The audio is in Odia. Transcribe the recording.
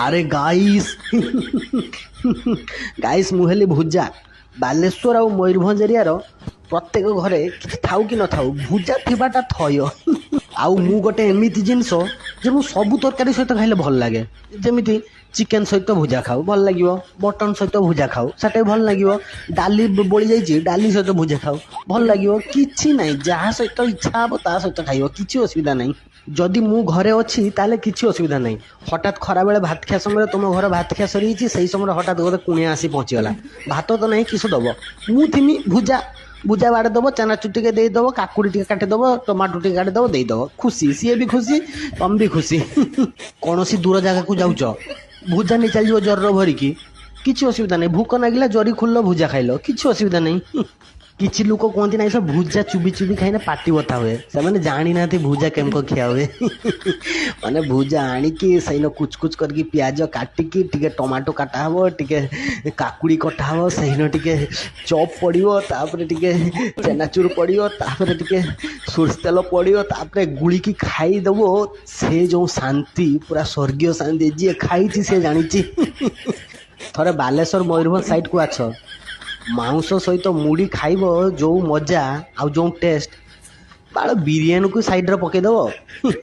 আরে গাইস ଗାଇସ୍ ମୁଁ ହେଲି ଭୁଜା। ବାଲେଶ୍ୱର ଆଉ ମୟୂରଭଞ୍ଜ ଏରିଆର ପ୍ରତ୍ୟେକ ଘରେ କିଛି ଥାଉ କି ନଥାଉ ଭୁଜା ଥିବାଟା ଥୟ। ଆଉ ମୁଁ ଗୋଟେ ଏମିତି ଜିନିଷ ଯେ ମୁଁ ସବୁ ତରକାରୀ ସହିତ ଖାଇଲେ ଭଲ ଲାଗେ। ଯେମିତି ଚିକେନ୍ ସହିତ ଭୁଜା ଖାଉ ଭଲ ଲାଗିବ, ମଟନ୍ ସହିତ ଭୁଜା ଖାଉ ସେଟା ବି ଭଲ ଲାଗିବ, ଡାଲି ବଳି ଯାଇଛି ଡାଲି ସହିତ ଭୁଜା ଖାଉ ଭଲ ଲାଗିବ। କିଛି ନାହିଁ, ଯାହା ସହିତ ଇଚ୍ଛା ହବ ତା ସହିତ ଖାଇବ, କିଛି ଅସୁବିଧା ନାହିଁ। ଯଦି ମୁଁ ଘରେ ଅଛି ତାହେଲେ କିଛି ଅସୁବିଧା ନାହିଁ। ହଠାତ୍ ଖରାବେଳେ ଭାତ ଖିଆ ସମୟରେ ତୁମ ଘର ଭାତ ଖିଆ ସରିଯାଇଛି, ସେଇ ସମୟରେ ହଠାତ୍ ଗୋଟେ କୁଣିଆ ଆସି ପହଞ୍ଚିଗଲା, ଭାତ ତ ନାହିଁ କିସ ଦବ, ମୁଁ ଥିମି ଭୁଜା। ଭୁଜା ବାଡ଼େ ଦବ, ଚାନାଚୁର ଟିକେ ଦେଇଦବ, କାକୁଡ଼ି ଟିକେ କାଟିଦବ, ଟମାଟୋ ଟିକେ କାଟିଦବ ଦେଇଦବ, ଖୁସି, ସିଏ ବି ଖୁସି ତମେ ବି ଖୁସି। କୌଣସି ଦୂର ଜାଗାକୁ ଯାଉଛ ଭୁଜା ନେଇ ଚାଲିଯିବ ଜରିର ଭରିକି, କିଛି ଅସୁବିଧା ନାହିଁ। ଭୋକ ଲାଗିଲା ଜରି ଖୋଲିଲ ଭୁଜା ଖାଇଲ, କିଛି ଅସୁବିଧା ନାହିଁ। କିଛି ଲୋକ କୁହନ୍ତି ନାହିଁ, ସବୁ ଭୁଜା ଚୁବି ଚୁବି ଖାଇଲେ ପାଟି ବଥା ହୁଏ। ସେମାନେ ଜାଣିନାହାନ୍ତି ଭୁଜା କେମିତି ଖିଆ ହୁଏ। ମାନେ ଭୁଜା ଆଣିକି ସେଇନ କୁଚ କୁଚ କରିକି ପିଆଜ କାଟିକି ଟିକେ ଟମାଟୋ କାଟା ହବ, ଟିକେ କାକୁଡ଼ି କଟା ହବ, ସେଇନ ଟିକେ ଚପ୍ ପଡ଼ିବ, ତାପରେ ଟିକେ ଚେନାଚୁର ପଡ଼ିବ, ତାପରେ ଟିକେ ସୋରିଷ ତେଲ ପଡ଼ିବ, ତାପରେ ଗୁଳିକି ଖାଇଦବ। ସେ ଯୋଉ ଶାନ୍ତି, ପୁରା ସ୍ୱର୍ଗୀୟ ଶାନ୍ତି, ଯିଏ ଖାଇଛି ସେ ଜାଣିଛି। ଥରେ ବାଲେଶ୍ୱର ମୟୂରଭଞ୍ଜ ସାଇଡକୁ ଆସ, ମାଉଁସ ସହିତ ମୁଢ଼ି ଖାଇବ ଯୋଉ ମଜା ଆଉ ଯୋଉ ଟେଷ୍ଟ, ବାଳ ବିରିୟାନୀକୁ ସାଇଡରେ ପକେଇଦବ।